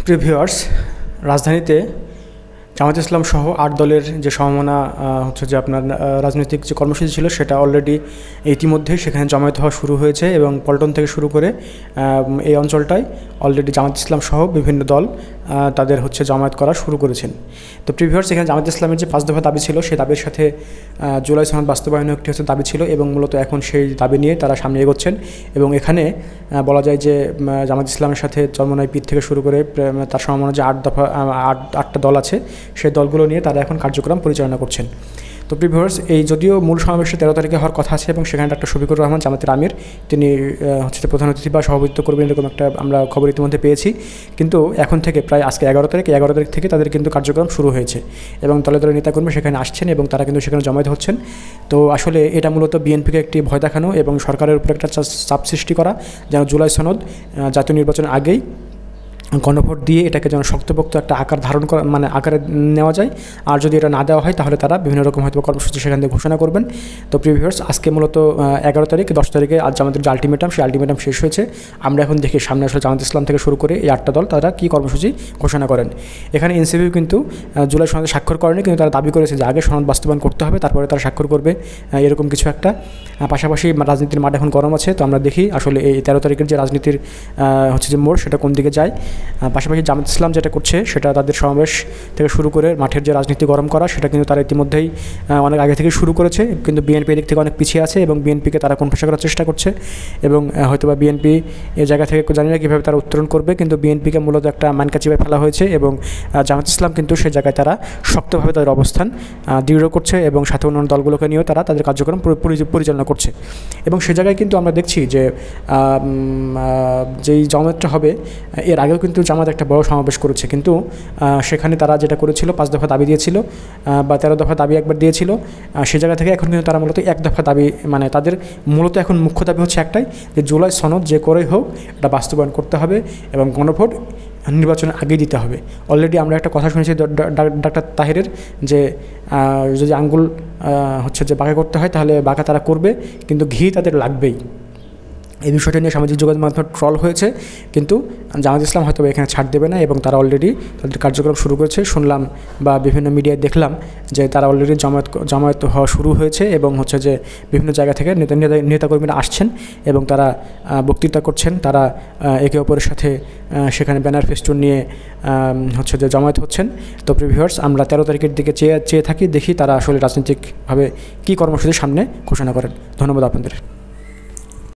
প্রিয় ভিউয়ার্স, রাজধানীতে জামায়াত ইসলাম সহ ৮ দলের যে সমমনা হচ্ছে যে আপনার রাজনৈতিক যে কর্মসূচি ছিল সেটা অলরেডি ইতিমধ্যেই সেখানে জমায়েত হওয়া শুরু হয়েছে এবং পল্টন থেকে শুরু করে এই অঞ্চলটায় অলরেডি জামায়াত ইসলাম সহ বিভিন্ন দল তাদের হচ্ছে জমায়েত করা শুরু করেছেন। তো প্রিয় ভিউয়ার্স, এখানে জামায়াত ইসলামের যে ৫ দফা দাবি ছিল সেই দাবির সাথে জুলাই সনদ বাস্তবায়নের একটি হচ্ছে দাবি ছিল এবং মূলত এখন সেই দাবি নিয়ে তারা সামনে এগোচ্ছেন। এবং এখানে বলা যায় যে জামায়াত ইসলামের সাথে চরমোনাই পীর থেকে শুরু করে তার সমমনা যে ৮টা দল আছে সেই দলগুলো নিয়ে তারা এখন কার্যক্রম পরিচালনা করছেন। তো প্রিয় ভিউয়ার্স, এই যদিও মূল সমাবেশে 13 তারিখে হওয়ার কথা আছে এবং সেখানে ডক্টর শফিকুর রহমান জামাতের আমির তিনি হচ্ছে প্রধান অতিথি বা সভাপতিত্ব করবেন এরকম একটা আমরা খবর ইতিমধ্যে পেয়েছি। কিন্তু এখন থেকে প্রায় আজকে 11 তারিখ থেকে তাদের কিন্তু কার্যক্রম শুরু হয়েছে এবং দলে দলে নেতাকর্মী সেখানে আসছেন এবং তারা কিন্তু সেখানে জমায়েত হচ্ছেন। তো আসলে এটা মূলত বিএনপিকে একটি ভয় দেখানো এবং সরকারের উপর একটা চাপ সৃষ্টি করা যেন জুলাই সনদ জাতীয় নির্বাচনের আগেই গণভোট দিয়ে এটাকে যেন শক্তপোক্ত একটা আকার ধারণ করা আকারে নেওয়া যায়। আর যদি এটা না দেওয়া হয় তাহলে তারা বিভিন্ন রকম হয়তো কর্মসূচি সেখান থেকে ঘোষণা করবেন। তো প্রিয় ভিউয়ার্স, আজকে মূলত 11 তারিখ 10 তারিখে আজ আমাদের যে আলটিমেটাম সেই আলটিমেটাম শেষ হয়েছে। আমরা এখন দেখি সামনে আসলে জামায়াত ইসলাম থেকে শুরু করে এই 8টা দল তারা কী কর্মসূচি ঘোষণা করেন। এখানে এনসিপিও কিন্তু জুলাই সনদে স্বাক্ষর করেনি, কিন্তু তারা দাবি করেছে যে আগে সনদ বাস্তবায়ন করতে হবে তারপরে তারা স্বাক্ষর করবে, এরকম কিছু একটা। পাশাপাশি রাজনীতির মাঠ এখন গরম আছে। তো আমরা দেখি আসলে এই 13 তারিখের যে রাজনীতির হচ্ছে যে মোড় সেটা কোন দিকে যায়। পাশাপাশি জামায়াত ইসলাম যেটা করছে সেটা তাদের সমাবেশ থেকে শুরু করে মাঠের যে রাজনীতি গরম করা সেটা কিন্তু তারা ইতিমধ্যেই অনেক আগে থেকে শুরু করেছে। কিন্তু বিএনপি এদিক থেকে অনেক পিছিয়ে আছে এবং বিএনপিকে তারা কণ্ঠাসা করার চেষ্টা করছে এবং হয়তোবা বিএনপি এই জায়গা থেকে জানি না কীভাবে তারা উত্তরণ করবে, কিন্তু বিএনপিকে মূলত একটা মানকা চিপায় ফেলা হয়েছে এবং জামায়াত ইসলাম কিন্তু সেই জায়গায় তারা শক্তভাবে তাদের অবস্থান দৃঢ় করছে এবং সাথে অন্যান্য দলগুলোকে নিয়েও তারা তাদের কার্যক্রম পরিচালনা করছে। এবং সে জায়গায় কিন্তু আমরা দেখছি যে যেই জমায়েতটা হবে এর আগেও কিন্তু জামায়াত একটা বড় সমাবেশ করেছে, কিন্তু সেখানে তারা যেটা করেছিল 5 দফা দাবি দিয়েছিল বা 13 দফা দাবি একবার দিয়েছিল। সে জায়গা থেকে এখন কিন্তু তারা মূলত 1 দফা দাবি তাদের মূলত এখন মুখ্য দাবি হচ্ছে একটাই, যে জুলাই সনদ যে করেই হোক এটা বাস্তবায়ন করতে হবে এবং গণভোট নির্বাচনের আগেই দিতে হবে। অলরেডি আমরা একটা কথা শুনেছি ডাক্তার তাহিরের, যে যদি আঙ্গুল হচ্ছে যে বাঁকা করতে হয় তাহলে বাঁকা তারা করবে, কিন্তু ঘি তাদের লাগবেই। এই বিষয়টা নিয়ে সামাজিক যোগাযোগ মাধ্যমে ট্রল হয়েছে, কিন্তু জামায়াত ইসলাম হয়তো এখানে ছাড় দেবে না এবং তারা অলরেডি তাদের কার্যক্রম শুরু করেছে। শুনলাম বা বিভিন্ন মিডিয়ায় দেখলাম যে তারা অলরেডি জমায়েত হওয়া শুরু হয়েছে এবং হচ্ছে যে বিভিন্ন জায়গা থেকে নেতাকর্মীরা আসছেন এবং তারা বক্তৃতা করছেন, তারা একে অপরের সাথে সেখানে ব্যানার ফেস্টুন নিয়ে হচ্ছে যে জমায়েত হচ্ছেন। তো প্রিয় ভিউয়ার্স, আমরা 13 তারিখের দিকে চেয়ে থাকি, দেখি তারা আসলে রাজনৈতিকভাবে কী কর্মসূচি সামনে ঘোষণা করেন। ধন্যবাদ আপনাদের।